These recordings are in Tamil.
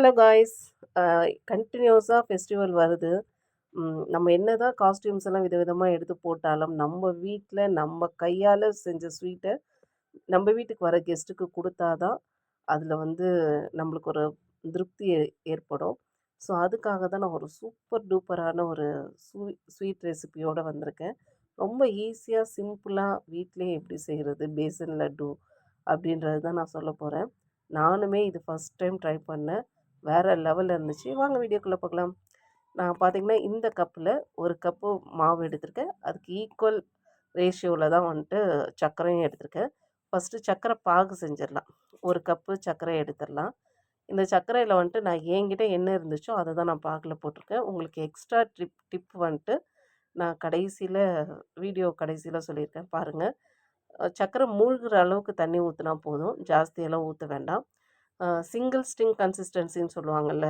Hello guys. கண்டினியூஸாக ஃபெஸ்டிவல் வருது. நம்ம என்னதான் காஸ்டியூம்ஸ் எல்லாம் விதவிதமாக எடுத்து போட்டாலும் நம்ம வீட்டில் நம்ம கையால் செஞ்ச ஸ்வீட்டை நம்ம வீட்டுக்கு வர கெஸ்ட்டுக்கு கொடுத்தா தான் அதில் வந்து நம்மளுக்கு ஒரு திருப்தி ஏற்படும். ஸோ அதுக்காக தான் நான் ஒரு சூப்பர் டூப்பரான ஒரு ஸ்வீட் ரெசிபியோடு வந்திருக்கேன். ரொம்ப ஈஸியாக சிம்பிளாக வீட்டிலேயே எப்படி செய்கிறது பேசன் லட்டு அப்படின்றது தான் நான் சொல்ல போகிறேன். நானுமே இது ஃபஸ்ட் டைம் ட்ரை பண்ணேன். வேறு லெவலில் இருந்துச்சு. வாங்க வீடியோக்குள்ளே போகலாம். நான் பார்த்திங்கன்னா இந்த கப்பில் ஒரு கப்பு மாவு எடுத்திருக்கேன். அதுக்கு ஈக்குவல் ரேஷியோவில் தான் வந்துட்டு சர்க்கரையும் எடுத்திருக்கேன். ஃபஸ்ட்டு சர்க்கரை பாகு செஞ்சிடலாம். ஒரு கப்பு சர்க்கரை எடுத்துடலாம். இந்த சர்க்கரையில் வந்துட்டு நான் என்கிட்ட என்ன இருந்துச்சோ அதை தான் நான் பாகில் போட்டிருக்கேன். உங்களுக்கு எக்ஸ்ட்ரா டிப் வந்துட்டு நான் வீடியோ கடைசியில் சொல்லியிருக்கேன் பாருங்கள். சர்க்கரை மூழ்கிற அளவுக்கு தண்ணி ஊற்றினா போதும், ஜாஸ்தியெல்லாம் ஊற்ற வேண்டாம். சிங்கிள் ஸ்டிங் கன்சிஸ்டன்சின்னு சொல்லுவாங்கள்ல,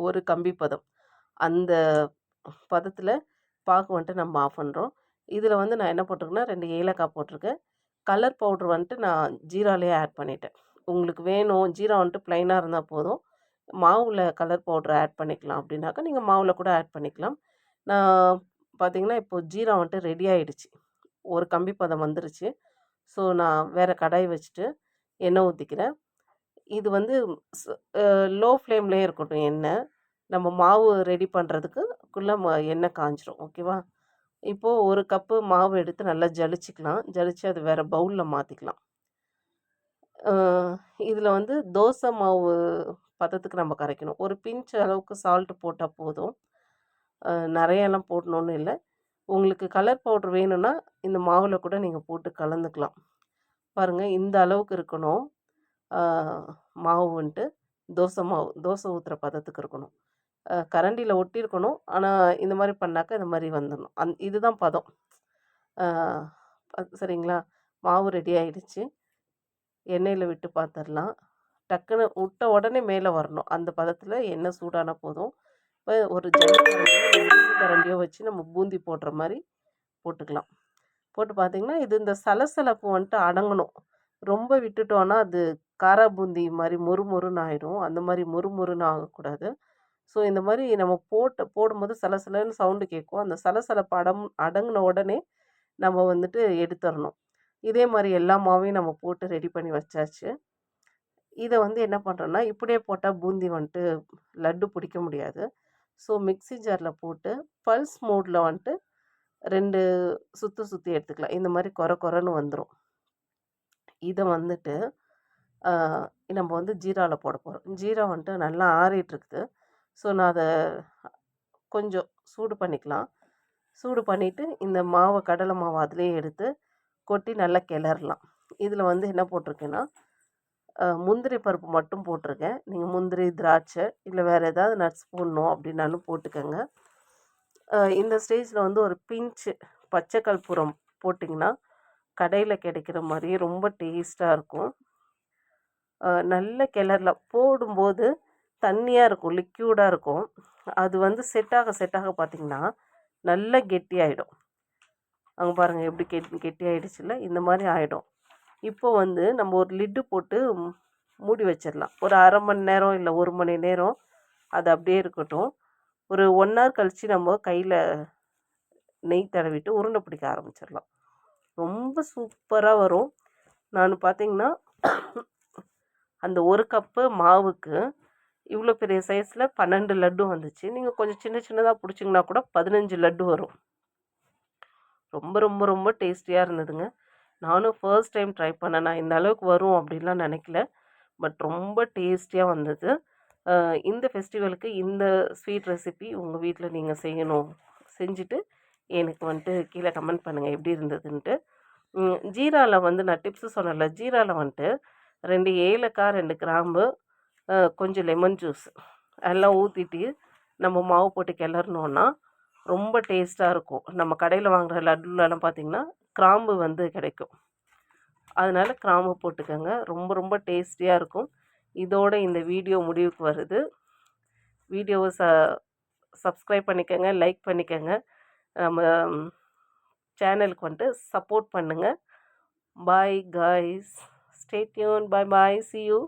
ஒரு கம்பி பதம், அந்த பதத்தில் பாகு வந்துட்டு நம்ம ஆஃப் பண்ணுறோம். இதில் வந்து நான் என்ன போட்டிருக்கேன்னா 2 ஏலக்காய் போட்டிருக்கேன். கலர் பவுட்ரு வந்துட்டு நான் ஜீராலேயே ஆட் பண்ணிட்டேன். உங்களுக்கு வேணும் ஜீரா வந்துட்டு ப்ளைனாக இருந்தால் போதும், மாவில் கலர் பவுட்ரு ஆட் பண்ணிக்கலாம் அப்படின்னாக்கா நீங்கள் மாவில் கூட ஆட் பண்ணிக்கலாம். நான் பார்த்திங்கன்னா இப்போது ஜீரா வந்துட்டு ரெடி ஆகிடுச்சு, ஒரு கம்பி பதம் வந்துருச்சு. ஸோ நான் வேறு கடாய் வச்சுட்டு எண்ணெய் ஊற்றிக்கிறேன். இது வந்து லோ ஃப்ளேம்லேயே இருக்கட்டும் எண்ணெய். நம்ம மாவு ரெடி பண்ணுறதுக்குள்ளே எண்ணெய் காஞ்சிரும். ஓகேவா? இப்போது ஒரு கப்பு மாவு எடுத்து நல்லா ஜலிச்சிக்கலாம். ஜலிச்சு அது வேறு பவுலில் மாற்றிக்கலாம். இதில் வந்து தோசை மாவு பதத்துக்கு நம்ம கரைக்கணும். ஒரு பிஞ்ச் அளவுக்கு சால்ட்டு போட்டால் போதும், நிறையெல்லாம் போடணுன்னு இல்லை. உங்களுக்கு கலர் பவுட்ரு வேணும்னா இந்த மாவில் கூட நீங்கள் போட்டு கலந்துக்கலாம். பாருங்கள், இந்த அளவுக்கு இருக்கணும் மாவு வந்துட்டு. தோசை ஊற்றுற பதத்துக்கு இருக்கணும். கரண்டியில் ஒட்டியிருக்கணும். ஆனால் இந்த மாதிரி பண்ணாக்கா இந்த மாதிரி வந்துடணும். இதுதான் பதம். சரிங்களா? மாவு ரெடி ஆகிடுச்சு. எண்ணெயில் விட்டு பார்த்துடலாம். டக்குன்னு விட்ட உடனே மேலே வரணும். அந்த பதத்தில் எண்ணெய் சூடான போதும். இப்போ ஒரு கரண்டியோ வச்சு நம்ம பூந்தி போடுற மாதிரி போட்டுக்கலாம். போட்டு பார்த்திங்கன்னா இது இந்த சலசலப்பு வந்துட்டு அடங்கணும். ரொம்ப விட்டுட்டோன்னா அது காரா பூந்தி மாதிரி மொறுமொறுன்னு ஆகிடும். அந்த மாதிரி மொறுமொறுன்னு ஆகக்கூடாது. ஸோ இந்த மாதிரி நம்ம போடும்போது சலசலன்னு சவுண்டு கேட்கும். அந்த சலசலப்பு அடங்கின உடனே நம்ம வந்துட்டு எடுத்துடணும். இதே மாதிரி எல்லா மாவையும் நம்ம போட்டு ரெடி பண்ணி வச்சாச்சு. இதை வந்து என்ன பண்ணுறோன்னா, இப்படியே போட்டால் பூந்தி வந்துட்டு லட்டு பிடிக்க முடியாது. ஸோ மிக்ஸி ஜாரில் போட்டு பல்ஸ் மோடில் வந்துட்டு 2 சுற்றி எடுத்துக்கலாம். இந்த மாதிரி கொரன்னு வந்துடும். இதை வந்துட்டு நம்ம வந்து ஜீராவில் போட போகிறோம். ஜீரா வந்துட்டு நல்லா ஆறிட்டுருக்குது. ஸோ நான் அதை கொஞ்சம் சூடு பண்ணிக்கலாம். சூடு பண்ணிவிட்டு இந்த கடலை மாவை அதிலே எடுத்து கொட்டி நல்லா கிளறலாம். இதில் வந்து என்ன போட்டிருக்கேன்னா, முந்திரி பருப்பு மட்டும் போட்டிருக்கேன். நீங்கள் முந்திரி, திராட்சை இல்லை வேறு ஏதாவது நட்ஸ் போடணும் அப்படின்னாலும் போட்டுக்கோங்க. இந்த ஸ்டேஜில் வந்து ஒரு பிஞ்சு பச்சை கற்பூரம் போட்டிங்கன்னா கடையில் கிடைக்கிற மாதிரியே ரொம்ப டேஸ்ட்டாக இருக்கும். நல்ல கிளறலாம். போடும்போது தண்ணியாக இருக்கும், லிக்யூடாக இருக்கும். அது வந்து செட் ஆக பார்த்திங்கன்னா நல்லா கெட்டியாயிடும். அங்கே பாருங்கள் எப்படி கெட்டி ஆகிடுச்சுல்ல, இந்த மாதிரி ஆகிடும். இப்போ வந்து நம்ம ஒரு லிட்டு போட்டு மூடி வச்சிடலாம். ஒரு அரை மணி நேரம் இல்லை 1 மணி நேரம் அது அப்படியே இருக்கட்டும். ஒரு 1 ஹவர் கழித்து நம்ம கையில் நெய் தடவிட்டு உருண்டை பிடிக்க ஆரம்பிச்சிடலாம். ரொம்ப சூப்பராக வரும். நான் பார்த்திங்கன்னா அந்த ஒரு கப்பு மாவுக்கு இவ்வளோ பெரிய சைஸில் 12 லட்டு வந்துச்சு. நீங்கள் கொஞ்சம் சின்னதாக பிடிச்சிங்கன்னா கூட 15 லட்டு வரும். ரொம்ப ரொம்ப ரொம்ப டேஸ்டியாக இருந்ததுங்க. நானும் ஃபர்ஸ்ட் டைம் ட்ரை பண்ணேன். நான் இந்த அளவுக்கு வரும் அப்படின்லாம் நினைக்கல. பட் ரொம்ப டேஸ்டியாக வந்தது. இந்த ஃபெஸ்டிவலுக்கு இந்த ஸ்வீட் ரெசிபி உங்கள் வீட்டில் நீங்கள் செய்யணும். செஞ்சுட்டு எனக்கு வந்துட்டு கீழே கமெண்ட் பண்ணுங்கள் எப்படி இருந்ததுன்ட்டு. ஜீராவில் வந்து நான் டிப்ஸு சொன்னேன்ல, ஜீராவில் வந்துட்டு 2 ஏலக்காய், 2 கிராம்பு, கொஞ்சம் லெமன் ஜூஸ் எல்லாம் ஊற்றிட்டு நம்ம மாவு போட்டு கிளறினோன்னா ரொம்ப டேஸ்ட்டாக இருக்கும். நம்ம கடையில் வாங்குகிற லட்டுலலாம் பார்த்திங்கன்னா கிராம்பு வந்து கிடைக்கும். அதனால் கிராம்பு போட்டுக்கோங்க. ரொம்ப ரொம்ப டேஸ்டியாக இருக்கும். இதோட இந்த வீடியோ முடிவுக்கு வருது. வீடியோவை சப்ஸ்கிரைப் பண்ணிக்கோங்க, லைக் பண்ணிக்கோங்க. நம்ம சேனலுக்கு வந்துட்டு சப்போர்ட் பண்ணுங்கள். Bye guys, stay tune. Bye bye, see you.